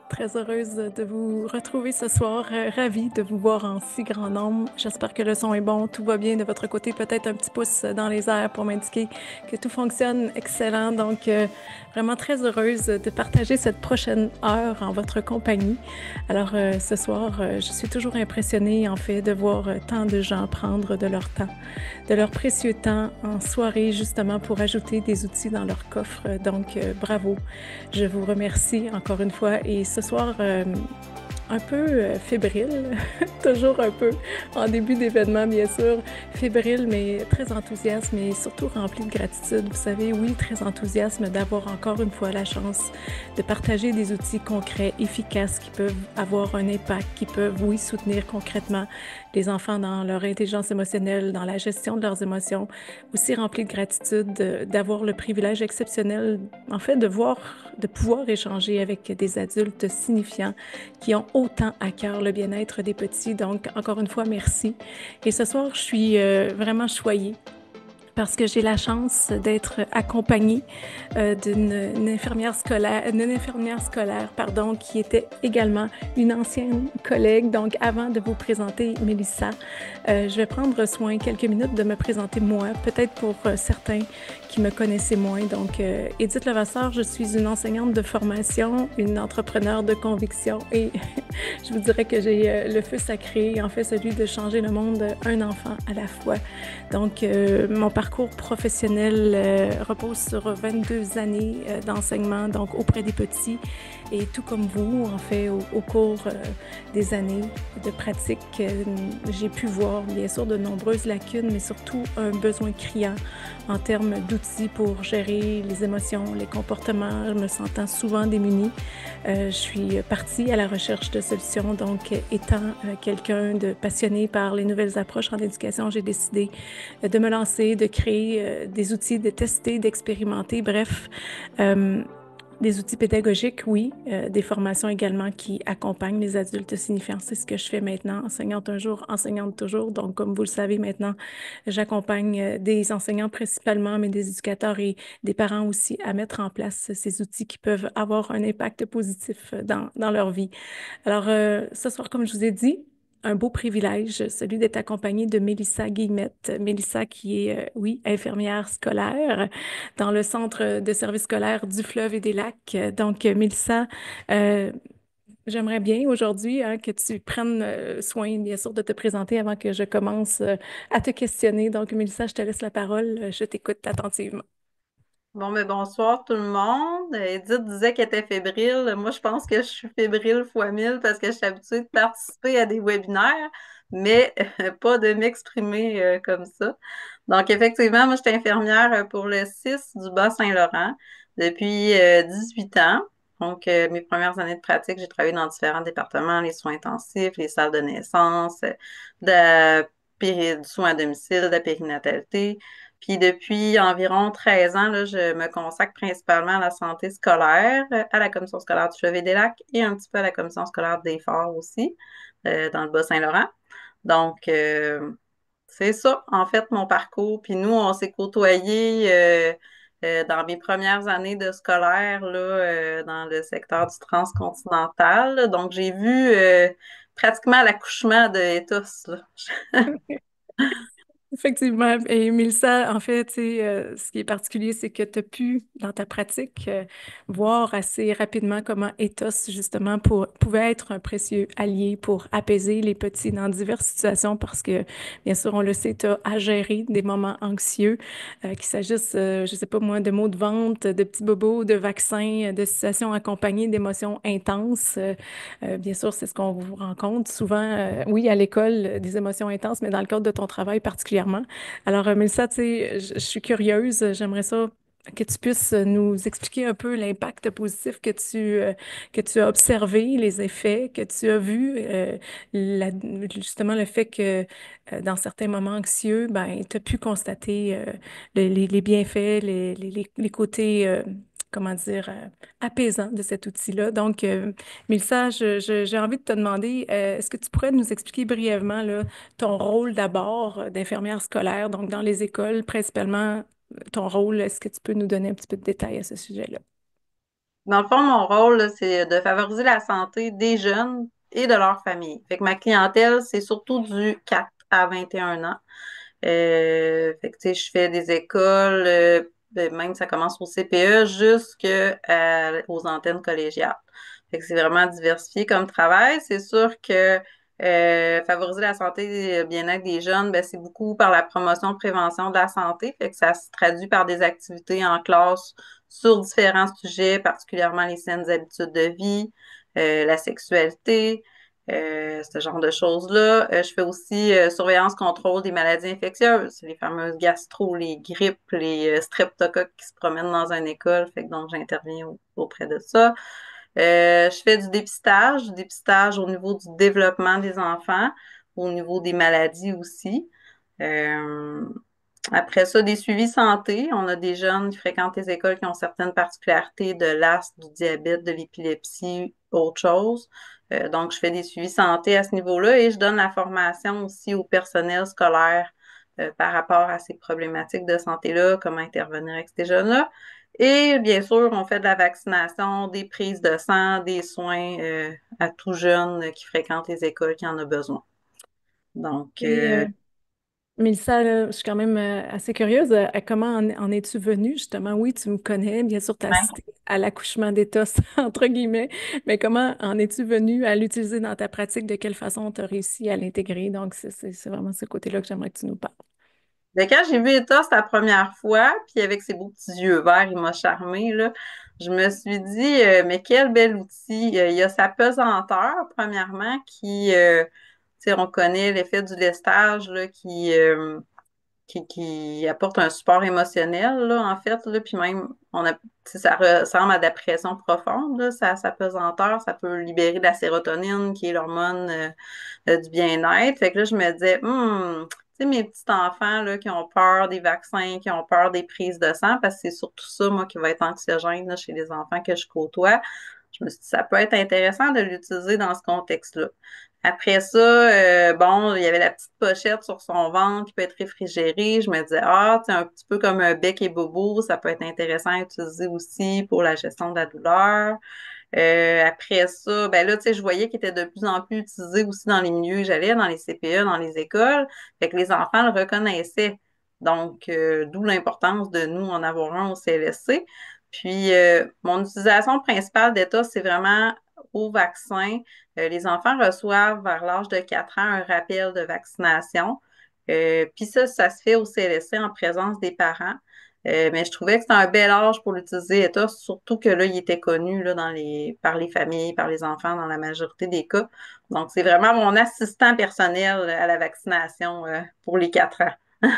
Très heureuse de vous retrouver ce soir. Ravie de vous voir en si grand nombre. J'espère que le son est bon, tout va bien de votre côté. Peut-être un petit pouce dans les airs pour m'indiquer que tout fonctionne excellent. Donc, vraiment très heureuse de partager cette prochaine heure en votre compagnie. Alors, ce soir, je suis toujours impressionnée, en fait, de voir tant de gens prendre de leur temps, de leur précieux temps en soirée, justement, pour ajouter des outils dans leur coffre. Donc, bravo. Je vous remercie encore une fois et ce soir, un peu fébrile, toujours un peu en début d'événement, bien sûr, fébrile, mais très enthousiaste, mais surtout rempli de gratitude. Vous savez, oui, très enthousiasme d'avoir encore une fois la chance de partager des outils concrets, efficaces, qui peuvent avoir un impact, qui peuvent, oui, soutenir concrètement les enfants dans leur intelligence émotionnelle, dans la gestion de leurs émotions. Aussi rempli de gratitude d'avoir le privilège exceptionnel, en fait, de pouvoir échanger avec des adultes signifiants qui ont autant à cœur le bien-être des petits. Donc, encore une fois, merci. Et ce soir, je suis vraiment choyée parce que j'ai la chance d'être accompagnée d'une infirmière scolaire, pardon, qui était également une ancienne collègue. Donc, avant de vous présenter Mélissa, je vais prendre soin quelques minutes de me présenter moi, peut-être pour certains qui me connaissaient moins. Donc, Édith Levasseur, je suis une enseignante de formation, une entrepreneure de conviction et je vous dirais que j'ai le feu sacré, en fait, celui de changer le monde un enfant à la fois. Donc, mon parcours professionnel repose sur 22 années d'enseignement, donc auprès des petits. Et tout comme vous, en fait, au cours des années de pratique, j'ai pu voir, bien sûr, de nombreuses lacunes, mais surtout un besoin criant en termes d'outils pour gérer les émotions, les comportements, me sentant souvent démunie. Je suis partie à la recherche de solutions, donc étant quelqu'un de passionné par les nouvelles approches en éducation, j'ai décidé de me lancer, de créer des outils, de tester, d'expérimenter, bref, euh, des outils pédagogiques, oui, des formations également qui accompagnent les adultes signifiants. C'est ce que je fais maintenant, enseignante un jour, enseignante toujours. Donc, comme vous le savez maintenant, j'accompagne des enseignants principalement, mais des éducateurs et des parents aussi à mettre en place ces outils qui peuvent avoir un impact positif dans leur vie. Alors, ce soir, comme je vous ai dit, un beau privilège, celui d'être accompagnée de Mélissa Guillemette. Mélissa qui est, oui, infirmière scolaire dans le centre de services scolaires du Fleuve et des Lacs. Donc, Mélissa, euh, j'aimerais bien aujourd'hui hein, que tu prennes soin, bien sûr, de te présenter avant que je commence à te questionner. Donc, Mélissa, je te laisse la parole. Je t'écoute attentivement. Bon, mais bonsoir tout le monde. Edith disait qu'elle était fébrile. Moi, je pense que je suis fébrile fois 1000 parce que je suis habituée de participer à des webinaires, mais pas de m'exprimer comme ça. Donc, effectivement, moi, je suis infirmière pour le 6 du Bas-Saint-Laurent depuis 18 ans. Donc, mes premières années de pratique, j'ai travaillé dans différents départements, les soins intensifs, les salles de naissance, de la du soin à domicile, de la périnatalité. Puis depuis environ 13 ans, là, je me consacre principalement à la santé scolaire, à la commission scolaire du Chevet-des-Lacs et un petit peu à la commission scolaire des Forts aussi, dans le Bas-Saint-Laurent. Donc, c'est ça, en fait, mon parcours. Puis nous, on s'est côtoyés dans mes premières années de scolaire là, dans le secteur du transcontinental. Donc, j'ai vu pratiquement l'accouchement de Ethos, là. Effectivement. Et Mélissa, en fait, tu sais, ce qui est particulier, c'est que tu as pu, dans ta pratique, voir assez rapidement comment Ethos, justement, pouvait être un précieux allié pour apaiser les petits dans diverses situations parce que, bien sûr, on le sait, tu as à gérer des moments anxieux, qu'il s'agisse, je sais pas moi, de maux de ventre, de petits bobos, de vaccins, de situations accompagnées d'émotions intenses. Bien sûr, c'est ce qu'on vous rencontre souvent, oui, à l'école, des émotions intenses, mais dans le cadre de ton travail particulièrement. Alors, Mélissa, tu sais, je suis curieuse, j'aimerais ça que tu puisses nous expliquer un peu l'impact positif que tu as observé, les effets que tu as vus, justement le fait que dans certains moments anxieux, ben, tu as pu constater les bienfaits, les côtés, comment dire, apaisants de cet outil-là. Donc, Mélissa, j'ai envie de te demander, est-ce que tu pourrais nous expliquer brièvement là, ton rôle d'abord d'infirmière scolaire, donc dans les écoles, principalement ton rôle, est-ce que tu peux nous donner un petit peu de détails à ce sujet-là? Dans le fond, mon rôle, là, c'est de favoriser la santé des jeunes et de leur famille. Fait que ma clientèle, c'est surtout du 4 à 21 ans. Fait que, tu sais, je fais des écoles, même ça commence au CPE jusqu'aux antennes collégiales. Fait que c'est vraiment diversifié comme travail. C'est sûr que favoriser la santé et le bien-être des jeunes, ben, c'est beaucoup par la promotion, prévention de la santé. Fait que ça se traduit par des activités en classe sur différents sujets, particulièrement les saines habitudes de vie, la sexualité, ce genre de choses-là. Je fais aussi surveillance, contrôle des maladies infectieuses, les fameuses gastro, les grippes, les streptocoques qui se promènent dans une école. Fait que donc, j'interviens auprès de ça. Je fais du dépistage au niveau du développement des enfants, au niveau des maladies aussi. Euh, Après ça, des suivis santé. On a des jeunes qui fréquentent les écoles qui ont certaines particularités de l'asthme, du diabète, de l'épilepsie, autre chose. Donc, je fais des suivis santé à ce niveau-là et je donne la formation aussi au personnel scolaire par rapport à ces problématiques de santé-là, comment intervenir avec ces jeunes-là. Et bien sûr, on fait de la vaccination, des prises de sang, des soins à tout jeune qui fréquente les écoles qui en a besoin. Donc, Et Mélissa, là, je suis quand même assez curieuse. Comment en es-tu venue, justement? Oui, tu me connais, bien sûr, tu as ouais. assisté à l'accouchement d'Éthos, entre guillemets, mais comment en es-tu venue à l'utiliser dans ta pratique? De quelle façon tu as réussi à l'intégrer? Donc, c'est vraiment ce côté-là que j'aimerais que tu nous parles. Mais quand j'ai vu Ethos la première fois, puis avec ses beaux petits yeux verts, il m'a charmé, là. Je me suis dit, mais quel bel outil. Il y a sa pesanteur, premièrement, tu sais, on connaît l'effet du lestage, là, qui apporte un support émotionnel, là, en fait, là, puis même, tu sais, ça ressemble à de la pression profonde, là, sa pesanteur, ça peut libérer de la sérotonine, qui est l'hormone du bien-être. Fait que là, je me disais, tu sais, mes petits enfants là, qui ont peur des vaccins, qui ont peur des prises de sang, parce que c'est surtout ça, moi, qui va être anxiogène là, chez les enfants que je côtoie. Je me suis dit, ça peut être intéressant de l'utiliser dans ce contexte-là. Après ça, bon, il y avait la petite pochette sur son ventre qui peut être réfrigérée. Je me disais, ah, c'est un petit peu comme un bec et bobo, ça peut être intéressant à utiliser aussi pour la gestion de la douleur. Après ça, ben là, tu sais, je voyais qu'il était de plus en plus utilisé aussi dans les milieux que j'allais, dans les CPE, dans les écoles. Fait que les enfants le reconnaissaient. Donc, d'où l'importance de nous en avoir un au CLSC. Puis, mon utilisation principale d'État, c'est vraiment au vaccin. Les enfants reçoivent vers l'âge de 4 ans un rappel de vaccination. Puis ça se fait au CLSC en présence des parents. Mais je trouvais que c'était un bel âge pour l'utiliser Ethos, surtout que là, il était connu là, par les familles, par les enfants dans la majorité des cas. Donc, c'est vraiment mon assistant personnel à la vaccination pour les 4 ans.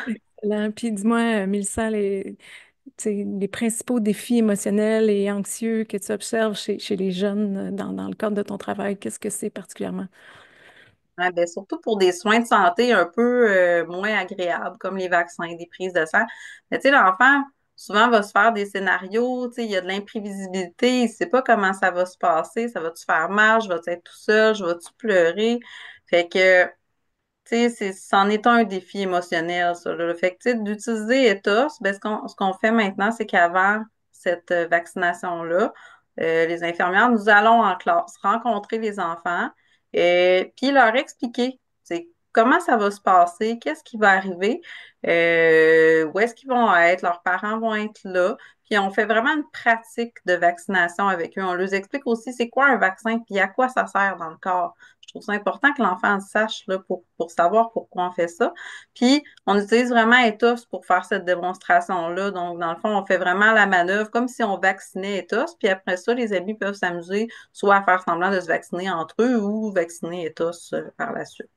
Excellent. Puis dis-moi, Mélissa, tu sais, les principaux défis émotionnels et anxieux que tu observes chez les jeunes dans le cadre de ton travail, qu'est-ce que c'est particulièrement? Ouais, ben, surtout pour des soins de santé un peu moins agréables, comme les vaccins, des prises de sang. Mais tu sais, l'enfant, souvent, va se faire des scénarios, tu sais, il y a de l'imprévisibilité, il ne sait pas comment ça va se passer, ça va-tu faire mal, je vais-tu être tout seul, je vais-tu pleurer? Fait que tu sais, c'en est un défi émotionnel, ça, là. Fait que, tu sais, d'utiliser Ethos, ben, ce qu'on fait maintenant, c'est qu'avant cette vaccination-là, les infirmières, nous allons en classe rencontrer les enfants et puis leur expliquer, tu sais, comment ça va se passer, qu'est-ce qui va arriver, où est-ce qu'ils vont être, leurs parents vont être là. Puis on fait vraiment une pratique de vaccination avec eux. On leur explique aussi c'est quoi un vaccin, puis à quoi ça sert dans le corps. Je trouve ça important que l'enfant le sache là, pour savoir pourquoi on fait ça. Puis, on utilise vraiment Ethos pour faire cette démonstration-là. Donc, dans le fond, on fait vraiment la manœuvre comme si on vaccinait Ethos. Puis après ça, les amis peuvent s'amuser soit à faire semblant de se vacciner entre eux ou vacciner Ethos par la suite.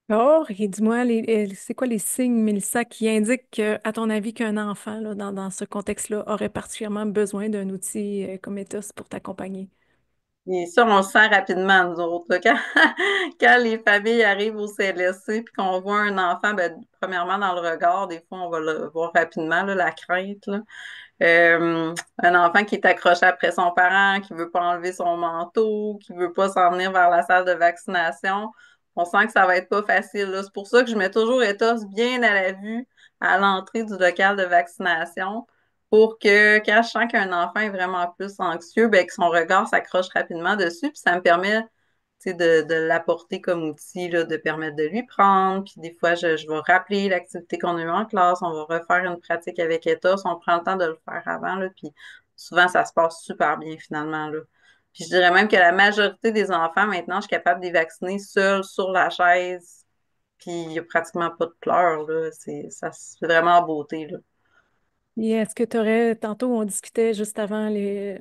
Or, et dis-moi, c'est quoi les signes, Mélissa, qui indiquent, à ton avis, qu'un enfant, là, dans ce contexte-là, aurait particulièrement besoin d'un outil comme Ethos pour t'accompagner? Et ça, on le sent rapidement, nous autres, là. Quand les familles arrivent au CLSC puis qu'on voit un enfant, ben, premièrement, dans le regard, des fois, on va le voir rapidement, là, la crainte, là. Un enfant qui est accroché après son parent, qui veut pas enlever son manteau, qui veut pas s'en venir vers la salle de vaccination. On sent que ça va être pas facile, là. C'est pour ça que je mets toujours Ethos bien à la vue à l'entrée du local de vaccination pour que quand je sens qu'un enfant est vraiment plus anxieux, ben, que son regard s'accroche rapidement dessus, puis ça me permet de l'apporter comme outil, là, de permettre de lui prendre. Puis des fois, je vais rappeler l'activité qu'on a eue en classe, on va refaire une pratique avec Ethos, on prend le temps de le faire avant, là, puis souvent, ça se passe super bien finalement, là. Puis je dirais même que la majorité des enfants, maintenant, je suis capable de les vacciner seuls sur la chaise, puis il n'y a pratiquement pas de pleurs, là. C'est vraiment en beauté, là. Et est-ce que tu aurais, tantôt on discutait juste avant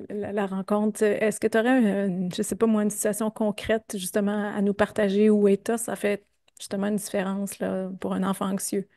la rencontre, est-ce que tu aurais, je sais pas moi, une situation concrète justement à nous partager où ETA, ça fait justement une différence là, pour un enfant anxieux?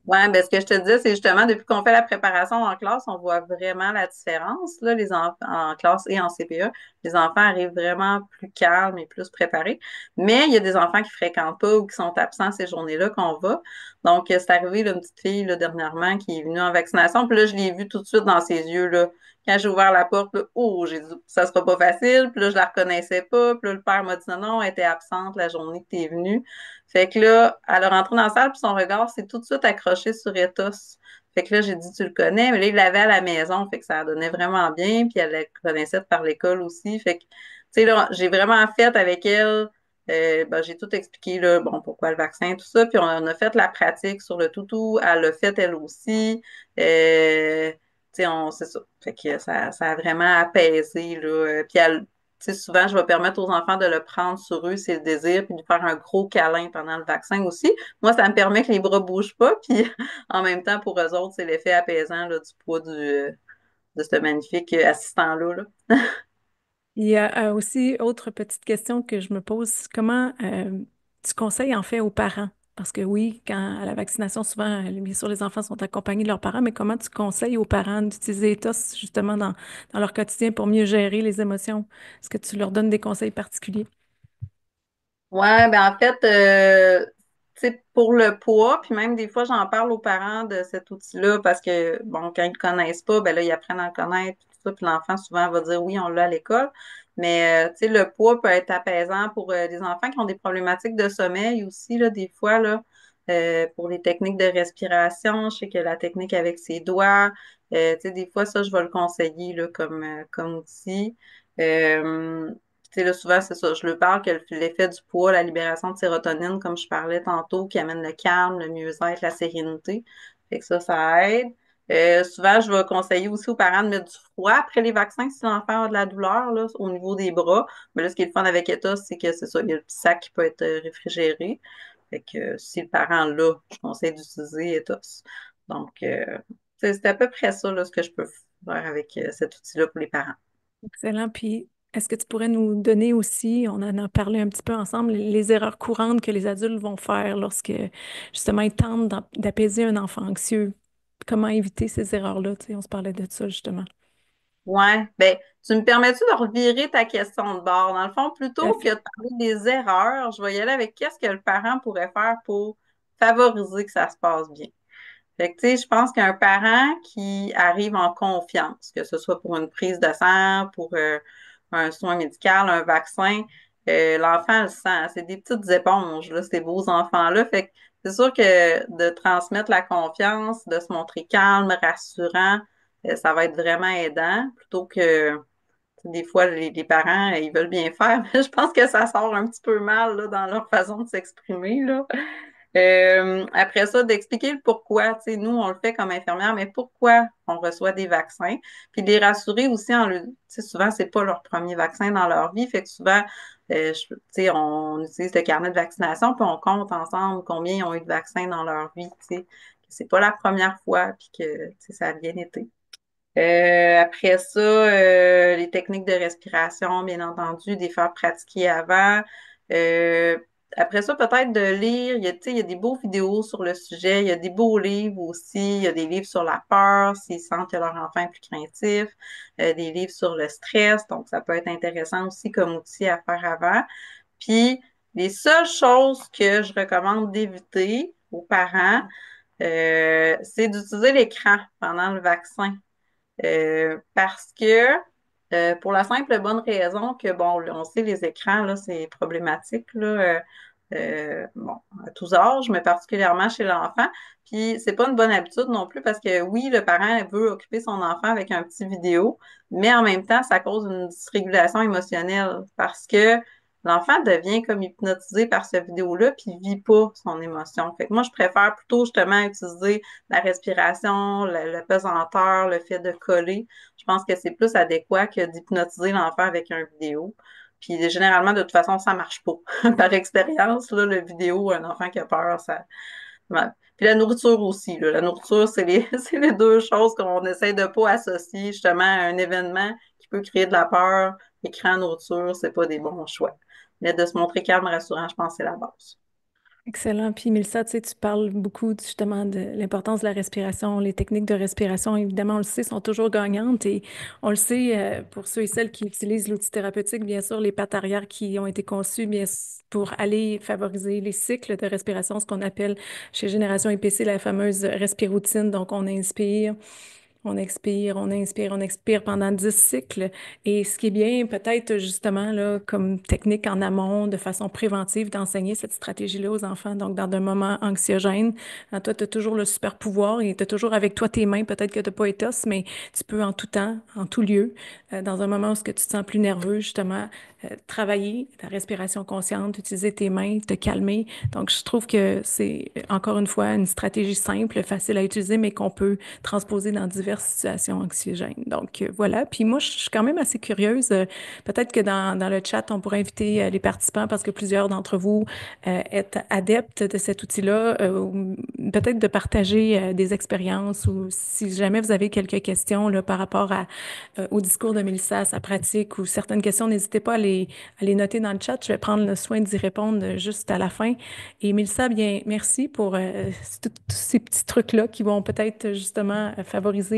Ouais, ben ce que je te disais, c'est justement depuis qu'on fait la préparation en classe, on voit vraiment la différence, là, les enfants en classe et en CPE. Les enfants arrivent vraiment plus calmes et plus préparés. Mais il y a des enfants qui fréquentent pas ou qui sont absents ces journées-là qu'on va. Donc, c'est arrivé, là, une petite fille, là, dernièrement, qui est venue en vaccination. Puis là, je l'ai vue tout de suite dans ses yeux, là. Quand j'ai ouvert la porte, là, oh, j'ai dit, ça sera pas facile. Puis là, je la reconnaissais pas. Puis là, le père m'a dit, non, non, elle était absente la journée que tu es venue. Fait que là, elle est rentrée dans la salle, puis son regard s'est tout de suite accroché sur Ethos. Fait que là, j'ai dit, tu le connais, mais là, il l'avait à la maison, fait que ça donnait vraiment bien, puis elle le connaissait par l'école aussi. Fait que, tu sais, là, j'ai vraiment fait avec elle, ben, j'ai tout expliqué, là, bon, pourquoi le vaccin, tout ça, puis on a fait la pratique sur le toutou, elle l'a fait elle aussi. Tu sais, c'est ça. Fait que ça a vraiment apaisé, là. Puis elle, tu sais, souvent, je vais permettre aux enfants de le prendre sur eux, c'est le désir, puis de faire un gros câlin pendant le vaccin aussi. Moi, ça me permet que les bras bougent pas, puis en même temps, pour eux autres, c'est l'effet apaisant là, du poids de ce magnifique assistant-là. Là. Il y a aussi autre petite question que je me pose, comment tu conseilles en fait aux parents? Parce que oui, quand à la vaccination, souvent, bien sûr, les enfants sont accompagnés de leurs parents, mais comment tu conseilles aux parents d'utiliser ETOS justement dans leur quotidien pour mieux gérer les émotions? Est-ce que tu leur donnes des conseils particuliers? Ouais, ben en fait, tu sais, pour le poids, puis même des fois, j'en parle aux parents de cet outil-là parce que, bon, quand ils ne connaissent pas, ben là, ils apprennent à le connaître, puis tout ça, puis l'enfant, souvent, va dire oui, on l'a à l'école. Mais, tu sais, le poids peut être apaisant pour des enfants qui ont des problématiques de sommeil aussi, là, des fois, là, pour les techniques de respiration. Je sais que la technique avec ses doigts, tu sais, des fois, ça, je vais le conseiller, là, comme outil. Euh, tu sais, là, souvent, c'est ça. Je le parle que l'effet du poids, la libération de sérotonine, comme je parlais tantôt, qui amène le calme, le mieux-être, la sérénité. Fait que ça aide. Souvent, je vais conseiller aussi aux parents de mettre du froid après les vaccins si l'enfant a de la douleur là, au niveau des bras. Mais là, ce qui est le fun avec Ethos, c'est que c'est ça, il y a le petit sac qui peut être réfrigéré. Fait que si le parent l'a, je conseille d'utiliser Ethos. Donc, c'est à peu près ça là, ce que je peux faire avec cet outil-là pour les parents. Excellent. Puis, est-ce que tu pourrais nous donner aussi, on en a parlé un petit peu ensemble, les erreurs courantes que les adultes vont faire lorsque justement ils tentent d'apaiser un enfant anxieux? Comment éviter ces erreurs-là? Tu sais, on se parlait de ça justement. Ouais, ben, tu me permets-tu de revirer ta question de bord? Dans le fond, Tout à plutôt que fait. de parler des erreurs, je vais y aller avec qu'est-ce que le parent pourrait faire pour favoriser que ça se passe bien. Fait que, tu sais, je pense qu'un parent qui arrive en confiance, que ce soit pour une prise de sang, pour un soin médical, un vaccin, l'enfant le sent. C'est des petites éponges, là, ces beaux enfants-là. Fait que c'est sûr que de transmettre la confiance, de se montrer calme, rassurant, ça va être vraiment aidant plutôt que des fois, les parents, ils veulent bien faire, mais je pense que ça sort un petit peu mal là, dans leur façon de s'exprimer, là. Après ça, d'expliquer le pourquoi. Tu sais, nous, on le fait comme infirmière, mais pourquoi on reçoit des vaccins? Puis de les rassurer aussi tu sais, souvent, c'est pas leur premier vaccin dans leur vie. Fait que souvent, tu sais, on utilise le carnet de vaccination, puis on compte ensemble combien ils ont eu de vaccins dans leur vie, tu sais. Que c'est pas la première fois, puis que tu sais, ça a bien été. Après ça, les techniques de respiration, bien entendu, des faire pratiquer avant. Euh, Après ça, peut-être de lire. Tu sais, il y a des beaux vidéos sur le sujet. Il y a des beaux livres aussi. Il y a des livres sur la peur, s'ils sentent que leur enfant est plus craintif. Des livres sur le stress. Donc, ça peut être intéressant aussi comme outil à faire avant. Puis, les seules choses que je recommande d'éviter aux parents, c'est d'utiliser l'écran pendant le vaccin. Parce que, pour la simple et bonne raison que, bon, on sait, les écrans, là, c'est problématique, là. bon, à tous âges, mais particulièrement chez l'enfant. Puis c'est pas une bonne habitude non plus parce que oui, le parent veut occuper son enfant avec un petit vidéo, mais en même temps, ça cause une dysrégulation émotionnelle parce que l'enfant devient comme hypnotisé par cette vidéo-là, puis il vit pas son émotion. Fait que moi, je préfère plutôt justement utiliser la respiration, la pesanteur, le fait de coller. Je pense que c'est plus adéquat que d'hypnotiser l'enfant avec un vidéo. Puis généralement, de toute façon, ça marche pas. Par expérience, là, le vidéo, un enfant qui a peur, ça. Ouais. Puis la nourriture aussi, là. La nourriture, c'est c'est les deux choses qu'on essaie de pas associer justement à un événement qui peut créer de la peur et créer la nourriture, c'est pas des bons choix. Mais de se montrer calme, rassurant, je pense que c'est la base. Excellent. Puis Mélissa, tu sais, tu parles beaucoup justement de l'importance de la respiration. Les techniques de respiration, évidemment, on le sait, sont toujours gagnantes et on le sait pour ceux et celles qui utilisent l'outil thérapeutique, bien sûr, les pattes arrière qui ont été conçues pour aller favoriser les cycles de respiration, ce qu'on appelle chez Génération EPC la fameuse respiroutine. Donc, on inspire. On expire pendant 10 cycles. Et ce qui est bien, peut-être justement, là, comme technique en amont, de façon préventive, d'enseigner cette stratégie-là aux enfants. Donc, dans un moment anxiogène, toi, tu as toujours le super pouvoir et tu as toujours avec toi tes mains. Peut-être que tu n'as pas étosse, mais tu peux en tout temps, en tout lieu, dans un moment où ce que tu te sens plus nerveux, justement, travailler ta respiration consciente, utiliser tes mains, te calmer. Donc, je trouve que c'est encore une fois une stratégie simple, facile à utiliser, mais qu'on peut transposer dans diverses situations anxiogènes. Donc, voilà. Puis moi, je suis quand même assez curieuse. Peut-être que dans le chat, on pourrait inviter les participants parce que plusieurs d'entre vous êtes adeptes de cet outil-là, ou peut-être de partager des expériences ou si jamais vous avez quelques questions là, par rapport au discours de Mélissa, à sa pratique ou certaines questions, n'hésitez pas à les noter dans le chat. Je vais prendre le soin d'y répondre juste à la fin. Et Mélissa, bien, merci pour tous ces petits trucs-là qui vont peut-être justement favoriser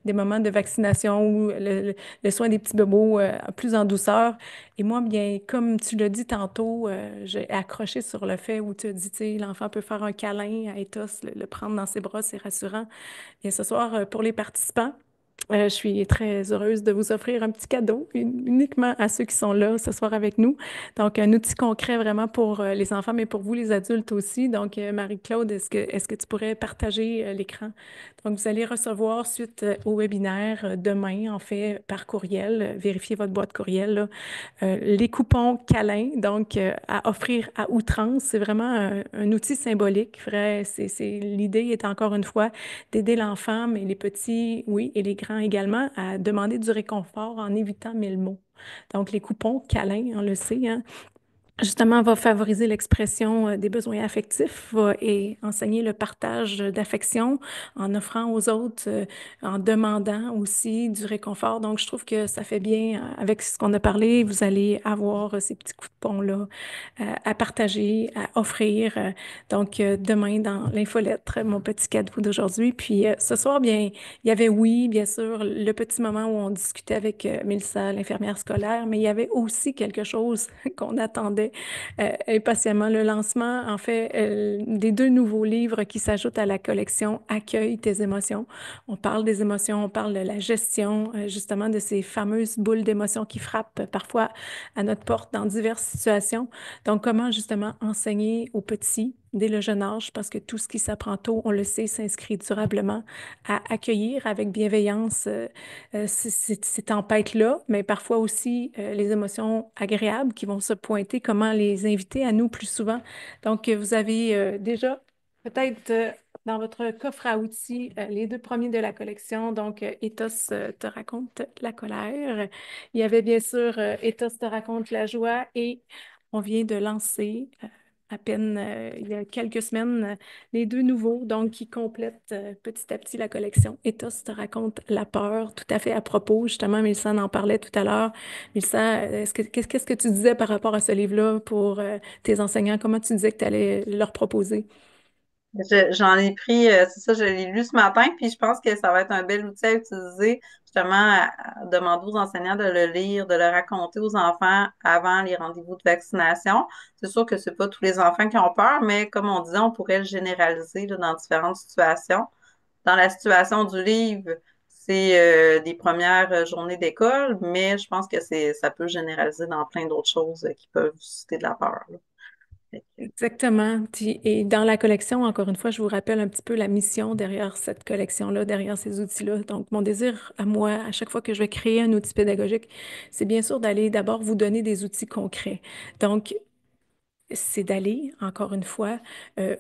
des moments de vaccination ou le soin des petits bobos plus en douceur. Et moi, bien, comme tu l'as dit tantôt, j'ai accroché sur le fait où tu as dit, tu sais, l'enfant peut faire un câlin à Ethos, le prendre dans ses bras, c'est rassurant. Et ce soir, pour les participants, je suis très heureuse de vous offrir un petit cadeau uniquement à ceux qui sont là ce soir avec nous. Donc, un outil concret vraiment pour les enfants, mais pour vous, les adultes aussi. Donc, Marie-Claude, est-ce que tu pourrais partager l'écran? Donc, vous allez recevoir suite au webinaire demain, en fait, par courriel. Vérifiez votre boîte courriel, là, les coupons câlins, donc à offrir à outrance. C'est vraiment un outil symbolique. Vrai, l'idée est encore une fois d'aider l'enfant, mais les petits, oui, et les grands également, à demander du réconfort en évitant mille mots. Donc, les coupons câlins, on le sait, hein, justement, va favoriser l'expression des besoins affectifs et enseigner le partage d'affection en offrant aux autres, en demandant aussi du réconfort. Donc, je trouve que ça fait bien avec ce qu'on a parlé. Vous allez avoir ces petits coupons-là à partager, à offrir. Donc, demain, dans l'infolettre, mon petit cadeau d'aujourd'hui. Puis, ce soir, bien, il y avait, oui, bien sûr, le petit moment où on discutait avec Mélissa, l'infirmière scolaire, mais il y avait aussi quelque chose qu'on attendait impatiemment, le lancement, en fait, des deux nouveaux livres qui s'ajoutent à la collection Accueille tes émotions. On parle des émotions, on parle de la gestion, justement, de ces fameuses boules d'émotions qui frappent parfois à notre porte dans diverses situations. Donc, comment justement enseigner aux petits dès le jeune âge, parce que tout ce qui s'apprend tôt, on le sait, s'inscrit durablement à accueillir avec bienveillance ces tempêtes-là, mais parfois aussi les émotions agréables qui vont se pointer, comment les inviter à nous plus souvent. Donc, vous avez déjà peut-être dans votre coffre à outils les deux premiers de la collection. Donc, Ethos te raconte la colère. Il y avait bien sûr Ethos te raconte la joie et on vient de lancer à peine il y a quelques semaines les deux nouveaux, donc qui complètent petit à petit la collection. Ethos te raconte la peur, tout à fait à propos. Justement, Mélissa en parlait tout à l'heure. Mélissa, qu'est-ce que tu disais par rapport à ce livre-là pour tes enseignants? Comment tu disais que tu allais leur proposer? J'en ai pris, c'est ça, je l'ai lu ce matin, puis je pense que ça va être un bel outil à utiliser, justement, à demander aux enseignants de le lire, de le raconter aux enfants avant les rendez-vous de vaccination. C'est sûr que c'est pas tous les enfants qui ont peur, mais comme on disait, on pourrait le généraliser là, dans différentes situations. Dans la situation du livre, c'est des premières journées d'école, mais je pense que ça peut généraliser dans plein d'autres choses qui peuvent susciter de la peur, là. Fait que, Exactement. Et dans la collection, encore une fois, je vous rappelle un petit peu la mission derrière cette collection-là, derrière ces outils-là. Donc, mon désir à moi, à chaque fois que je vais créer un outil pédagogique, c'est bien sûr d'aller d'abord vous donner des outils concrets. Donc, c'est d'aller, encore une fois,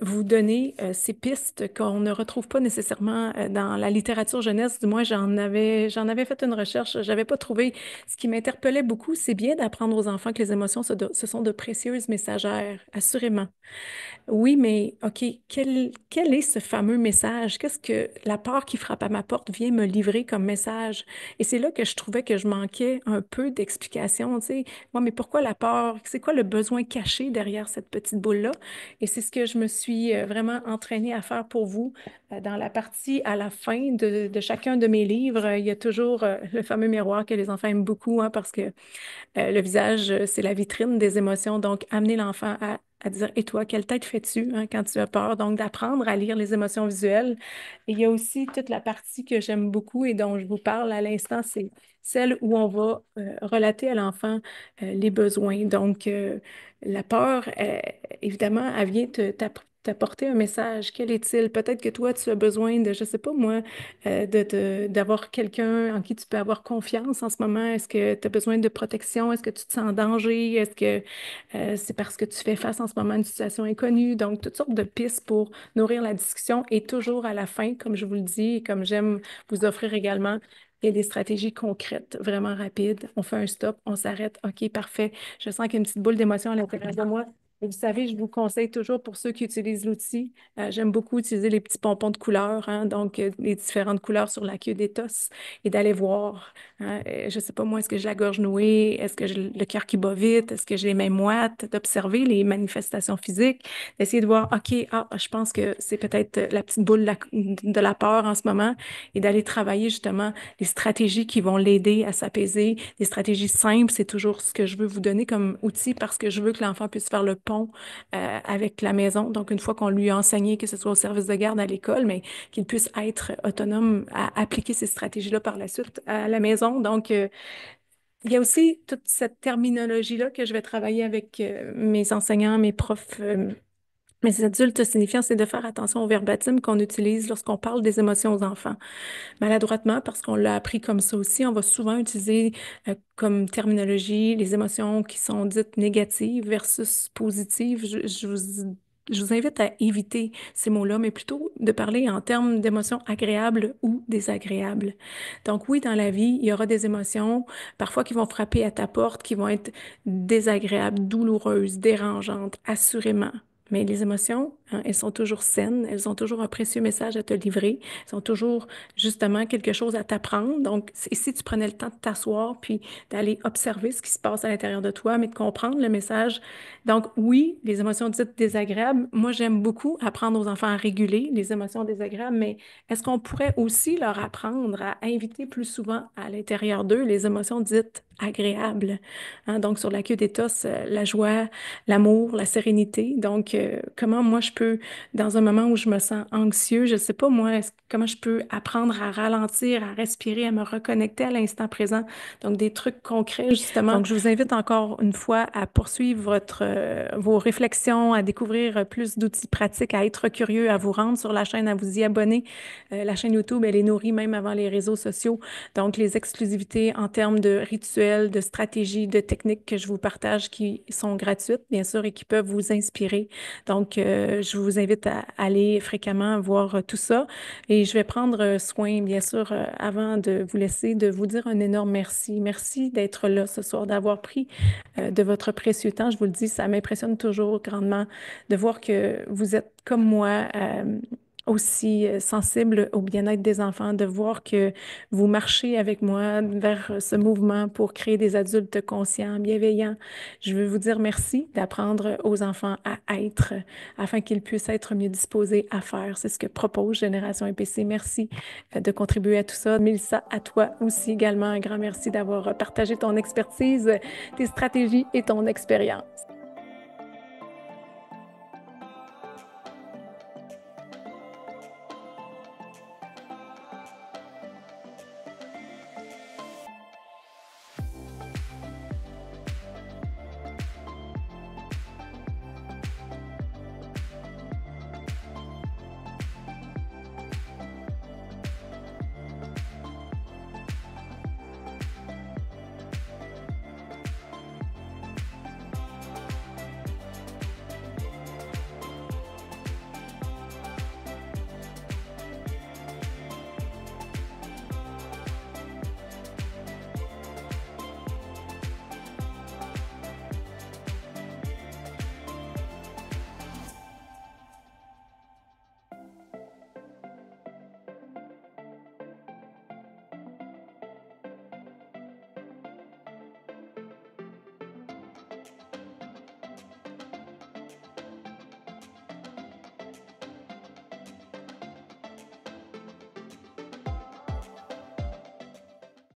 vous donner ces pistes qu'on ne retrouve pas nécessairement dans la littérature jeunesse. Du moins, j'en avais fait une recherche, j'avais pas trouvé. Ce qui m'interpellait beaucoup, c'est bien d'apprendre aux enfants que les émotions, ce sont de précieuses messagères, assurément. Oui, mais OK, quel est ce fameux message? Qu'est-ce que la peur qui frappe à ma porte vient me livrer comme message? Et c'est là que je trouvais que je manquais un peu d'explication, tu sais. Moi, mais pourquoi la peur? C'est quoi le besoin caché derrière cette petite boule-là? Et c'est ce que je me suis vraiment entraînée à faire pour vous. Dans la partie à la fin de chacun de mes livres, il y a toujours le fameux miroir que les enfants aiment beaucoup, hein, parce que le visage, c'est la vitrine des émotions. Donc, amener l'enfant à dire, et toi, quelle tête fais-tu hein, quand tu as peur? Donc, d'apprendre à lire les émotions visuelles. Et il y a aussi toute la partie que j'aime beaucoup et dont je vous parle à l'instant, c'est celle où on va relater à l'enfant les besoins. Donc, la peur, évidemment, elle vient t'apporter un message. Quel est-il? Peut-être que toi, tu as besoin de, je sais pas moi, d'avoir quelqu'un en qui tu peux avoir confiance en ce moment. Est-ce que tu as besoin de protection? Est-ce que tu te sens en danger? Est-ce que c'est parce que tu fais face en ce moment à une situation inconnue? Donc, toutes sortes de pistes pour nourrir la discussion et toujours à la fin, comme je vous le dis, et comme j'aime vous offrir également, il y a des stratégies concrètes, vraiment rapides. On fait un stop, on s'arrête. OK, parfait. Je sens qu'il y a une petite boule d'émotion à l'intérieur de moi. Et vous savez, je vous conseille toujours pour ceux qui utilisent l'outil, j'aime beaucoup utiliser les petits pompons de couleur, hein, donc les différentes couleurs sur la queue d'étos et d'aller voir. Hein, je sais pas moi, est-ce que j'ai la gorge nouée? Est-ce que j'ai le cœur qui bat vite? Est-ce que j'ai les mains moites? D'observer les manifestations physiques, d'essayer de voir, OK, ah, je pense que c'est peut-être la petite boule de la peur en ce moment et d'aller travailler justement les stratégies qui vont l'aider à s'apaiser. Des stratégies simples, c'est toujours ce que je veux vous donner comme outil parce que je veux que l'enfant puisse faire le pont avec la maison. Donc, une fois qu'on lui a enseigné, que ce soit au service de garde à l'école, mais qu'il puisse être autonome à appliquer ces stratégies-là par la suite à la maison. Donc, il y a aussi toute cette terminologie-là que je vais travailler avec mes enseignants, mes profs, mes adultes signifiants, c'est de faire attention au verbatim qu'on utilise lorsqu'on parle des émotions aux enfants. Maladroitement, parce qu'on l'a appris comme ça aussi, on va souvent utiliser comme terminologie les émotions qui sont dites négatives versus positives. Je vous invite à éviter ces mots-là, mais plutôt de parler en termes d'émotions agréables ou désagréables. Donc oui, dans la vie, il y aura des émotions parfois qui vont frapper à ta porte, qui vont être désagréables, douloureuses, dérangeantes, assurément. Mais les émotions, hein, elles sont toujours saines, elles ont toujours un précieux message à te livrer, elles ont toujours justement quelque chose à t'apprendre. Donc, si tu prenais le temps de t'asseoir puis d'aller observer ce qui se passe à l'intérieur de toi, mais de comprendre le message. Donc, oui, les émotions dites désagréables, moi, j'aime beaucoup apprendre aux enfants à réguler les émotions désagréables, mais est-ce qu'on pourrait aussi leur apprendre à inviter plus souvent à l'intérieur d'eux les émotions dites agréables? Hein, donc, sur la queue d'étos, la joie, l'amour, la sérénité. Donc, comment moi, je peux dans un moment où je me sens anxieux, je ne sais pas moi, comment je peux apprendre à ralentir, à respirer, à me reconnecter à l'instant présent. Donc, des trucs concrets, justement. Donc, je vous invite encore une fois à poursuivre vos réflexions, à découvrir plus d'outils pratiques, à être curieux, à vous rendre sur la chaîne, à vous y abonner. La chaîne YouTube, elle est nourrie même avant les réseaux sociaux. Donc, les exclusivités en termes de rituels, de stratégies, de techniques que je vous partage qui sont gratuites, bien sûr, et qui peuvent vous inspirer. Donc, je vous invite à aller fréquemment voir tout ça. Et je vais prendre soin, bien sûr, avant de vous laisser, de vous dire un énorme merci. Merci d'être là ce soir, d'avoir pris de votre précieux temps. Je vous le dis, ça m'impressionne toujours grandement de voir que vous êtes comme moi. Aussi sensible au bien-être des enfants, de voir que vous marchez avec moi vers ce mouvement pour créer des adultes conscients, bienveillants. Je veux vous dire merci d'apprendre aux enfants à être afin qu'ils puissent être mieux disposés à faire. C'est ce que propose Génération EPC. Merci de contribuer à tout ça. Mélissa, à toi aussi également un grand merci d'avoir partagé ton expertise, tes stratégies et ton expérience.